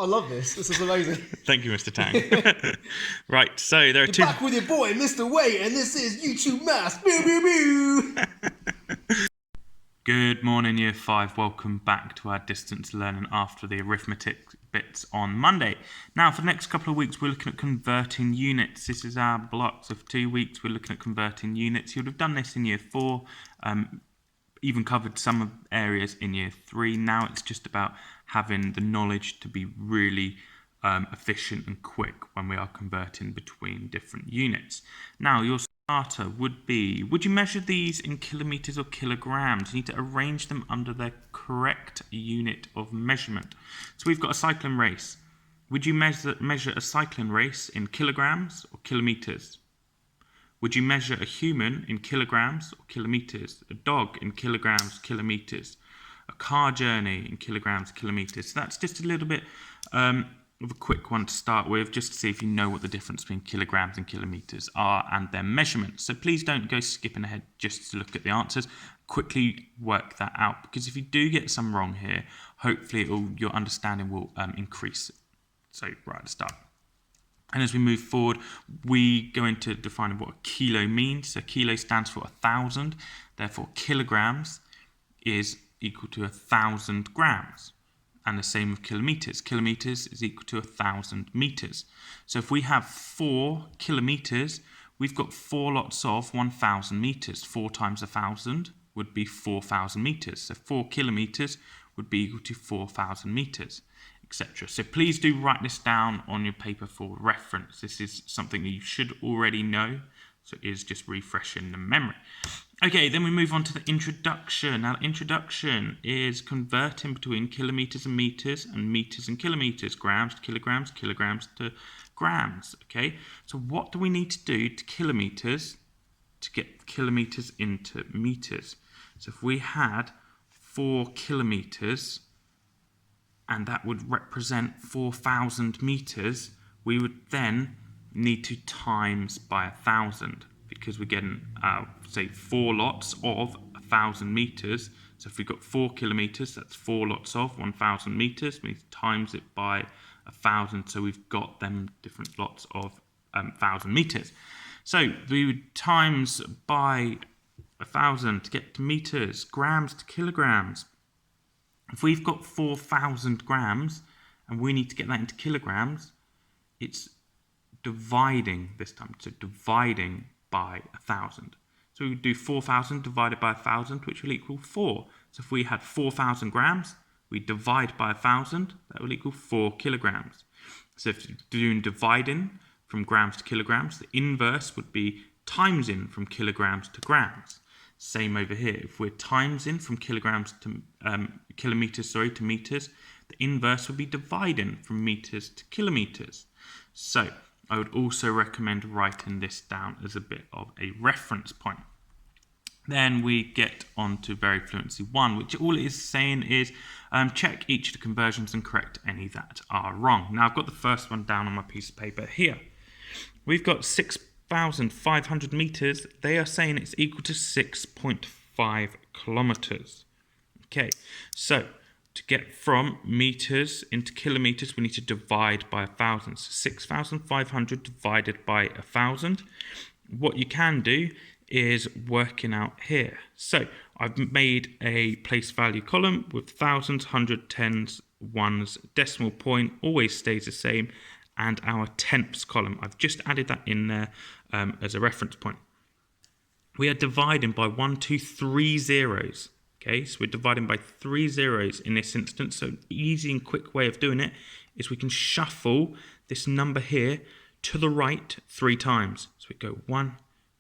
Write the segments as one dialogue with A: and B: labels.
A: I love this. This is amazing.
B: Thank you, Mr. Tang. Right, so there are
A: You're
B: two...
A: back with your boy, Mr. Wade, and this is YouTube Maths. Boo, boo, boo.
B: Good morning, Year 5. Welcome back to our distance learning after the arithmetic bits on Monday. Now, for the next couple of weeks, we're looking at converting units. This is our block. So for 2 weeks, we're looking at converting units. You would have done this in Year 4, even covered some areas in Year 3. Now it's just about having the knowledge to be really efficient and quick when we are converting between different units. Now, your starter would be, would you measure these in kilometres or kilograms? You need to arrange them under their correct unit of measurement. So we've got a cycling race. Would you measure a cycling race in kilograms or kilometres? Would you measure a human in kilograms or kilometres? A dog in kilograms, kilometres? A car journey in kilograms, kilometres? So that's just a little bit of a quick one to start with, just to see if you know what the difference between kilograms and kilometres are and their measurements. So please don't go skipping ahead just to look at the answers. Quickly work that out, because if you do get some wrong here, hopefully your understanding will increase. So right at the start. And as we move forward, we go into defining what a kilo means. So kilo stands for 1,000. Therefore, kilograms is equal to 1,000 grams. And the same with kilometres. Kilometres is equal to 1,000 metres. So if we have 4 kilometres, we've got 4 lots of 1,000 metres. 4 times 1,000 would be 4,000 metres. So 4 kilometres would be equal to 4,000 metres, etc. So please do write this down on your paper for reference. This is something that you should already know, so it is just refreshing the memory. Okay, then we move on to the introduction. Now, the introduction is converting between kilometres and metres and kilometres, grams to kilograms, kilograms to grams. Okay, so what do we need to do to kilometres to get kilometres into metres? So if we had 4 kilometres, and that would represent 4,000 metres, we would then need to times by 1,000, because we're getting, say, 4 lots of 1,000 metres. So if we've got 4 kilometres, that's 4 lots of 1,000 metres. We need to times it by 1,000, so we've got them different lots of 1,000 metres. So we would times by 1,000 to get to metres, grams to kilograms. If we've got 4,000 grams and we need to get that into kilograms, it's dividing this time. So dividing by 1,000. So we would do 4,000 divided by 1,000, which will equal 4. So if we had 4,000 grams, we divide by 1,000, that will equal 4 kilograms. So if you're doing dividing from grams to kilograms, the inverse would be timesing from kilograms to grams. Same over here. If we're timesing from kilograms to kilometres, to meters, the inverse would be dividing from meters to kilometres. So I would also recommend writing this down as a bit of a reference point. Then we get on to Very Fluency 1, which all it is saying is check each of the conversions and correct any that are wrong. Now I've got the first one down on my piece of paper here. We've got 6,500 metres. They are saying it's equal to 6.5 kilometres. Okay, so to get from metres into kilometres, we need to divide by 1,000. So 6,500 divided by 1,000. What you can do is working out here. So I've made a place value column with thousands, hundreds, tens, ones, decimal point always stays the same, and our tenths column. I've just added that in there as a reference point. We are dividing by 1, 2, 3 zeros. Okay, so we're dividing by 3 zeros in this instance. So an easy and quick way of doing it is we can shuffle this number here to the right 3 times. So we go 1,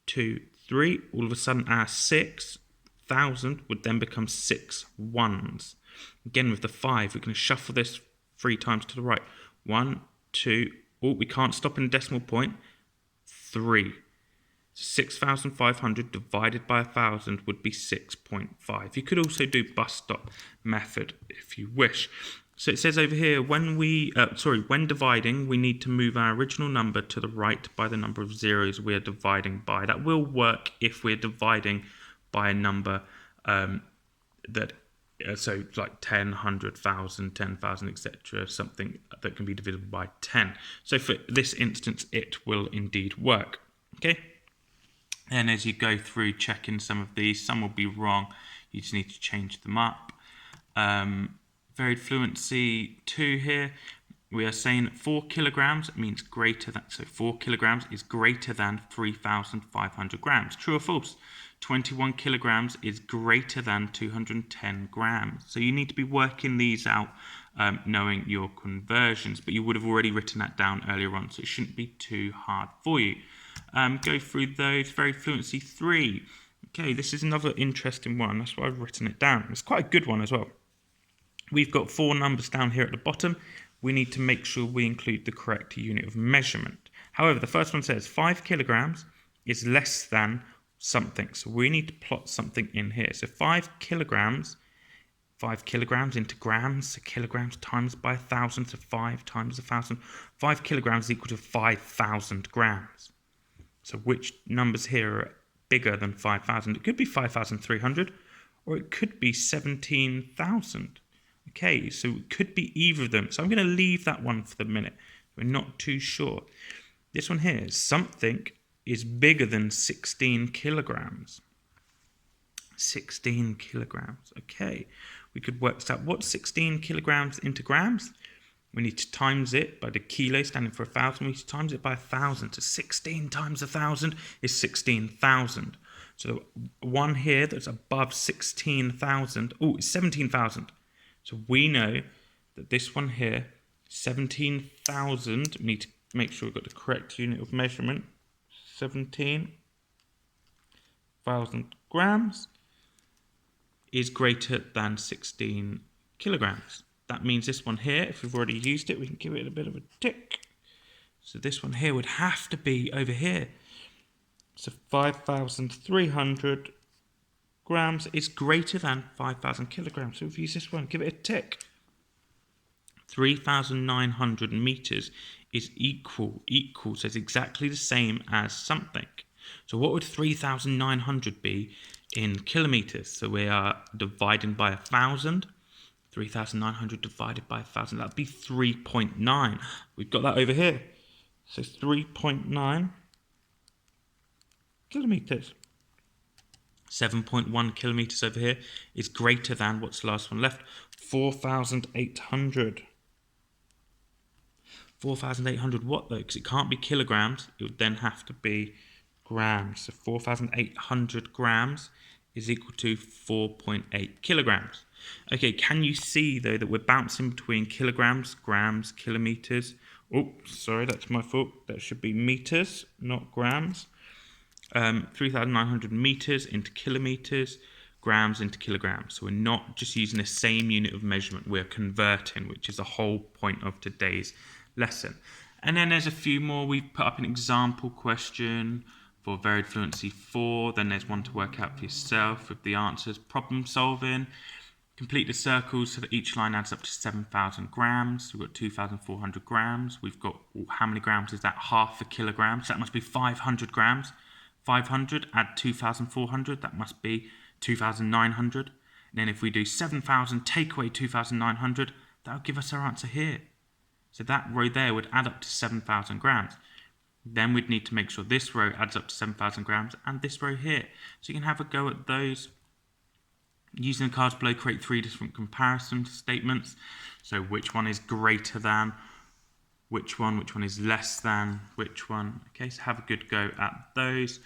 B: 2, 3. All of a sudden our 6,000 would then become 6 ones. Again with the 5, we're going to shuffle this 3 times to the right. 1, 2, oh, we can't stop in a decimal point. 3. 6,500 divided by 1,000 would be 6.5. You could also do bus stop method if you wish. So it says over here, when dividing, we need to move our original number to the right by the number of zeros we are dividing by. That will work if we're dividing by a number that So like 10, 100,000, 10,000, etc. Something that can be divisible by 10. So for this instance, it will indeed work. Okay. And as you go through checking some of these, some will be wrong. You just need to change them up. Varied fluency 2 here. We are saying 4 kilograms means greater than, so 4 kilograms is greater than 3,500 grams. True or false? 21 kilograms is greater than 210 grams. So you need to be working these out, knowing your conversions, but you would have already written that down earlier on, so it shouldn't be too hard for you. Go through those. Varied fluency 3. Okay, this is another interesting one. That's why I've written it down. It's quite a good one as well. We've got 4 numbers down here at the bottom. We need to make sure we include the correct unit of measurement. However, the first one says 5 kilograms is less than something. So we need to plot something in here. So 5 kilograms into grams. So kilograms times by 1,000. So 5 times 1,000. 5 kilograms is equal to 5,000 grams. So which numbers here are bigger than 5,000? It could be 5,300 or it could be 17,000. Okay, so it could be either of them. So I'm going to leave that one for the minute. We're not too sure. This one here, something is bigger than 16 kilograms. 16 kilograms. Okay, we could work this out. What's 16 kilograms into grams? We need to times it by the kilo standing for 1,000. We need to times it by 1,000. So 16 times 1,000 is 16,000. So one here that's above 16,000. Oh, it's 17,000. So we know that this one here, 17,000, we need to make sure we've got the correct unit of measurement. 17,000 grams is greater than 16 kilograms. That means this one here, if we've already used it, we can give it a bit of a tick. So this one here would have to be over here. So 5,300 grams is greater than 5,000 kilograms. So if we use this one, give it a tick. 3,900 meters is equal, so it's exactly the same as something. So what would 3,900 be in kilometers? So we are dividing by 1,000. 3,900 divided by 1,000, that would be 3.9. We've got that over here. So 3.9 kilometers. 7.1 kilometers over here is greater than, what's the last one left? 4,800. 4,800 what though? Because it can't be kilograms. It would then have to be grams. So 4,800 grams is equal to 4.8 kilograms. Okay, can you see though that we're bouncing between kilograms, grams, kilometers? Oh, sorry, that's my fault. That should be meters, not grams. 3,900 meters into kilometers, grams into kilograms. So we're not just using the same unit of measurement, we're converting, which is the whole point of today's lesson. And then there's a few more. We've put up an example question for varied fluency 4. Then there's one to work out for yourself with the answers. Problem solving. Complete the circles so that each line adds up to 7,000 grams. We've got 2,400 grams. We've got, how many grams is that? Half a kilogram. So that must be 500 grams. 500 add 2,400. That must be 2,900. And then if we do 7,000 take away 2,900, that will give us our answer here. So that row there would add up to 7,000 grams. Then we'd need to make sure this row adds up to 7,000 grams and this row here. So you can have a go at those. Using the cards below, create 3 different comparison statements. So which one is greater than, which one is less than, which one. Okay, so have a good go at those.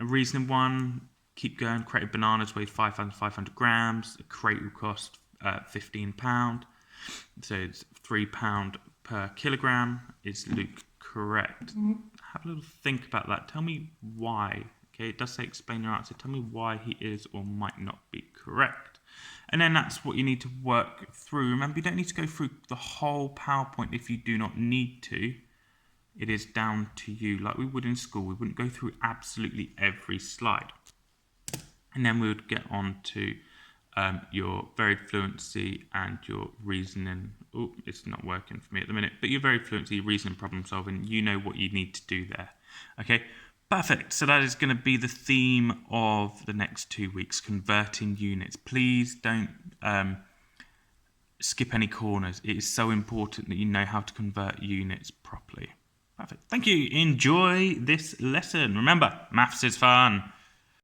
B: A reasoning one, keep going. Crate of bananas weigh 5,500 grams. A crate will cost £15. So it's £3 per kilogram. Is Luke correct? Have a little think about that. Tell me why. Okay, it does say explain your answer. Tell me why he is or might not be correct. And then that's what you need to work through. Remember, you don't need to go through the whole PowerPoint if you do not need to. It is down to you. Like we would in school, we wouldn't go through absolutely every slide. And then we would get on to your varied fluency and your reasoning. Oh, it's not working for me at the minute. But your varied fluency, reasoning, problem solving, you know what you need to do there. Okay, Perfect. So that is going to be the theme of the next 2 weeks, converting units. Please don't skip any corners. It is so important that you know how to convert units properly. Perfect. Thank you. Enjoy this lesson. Remember, maths is fun.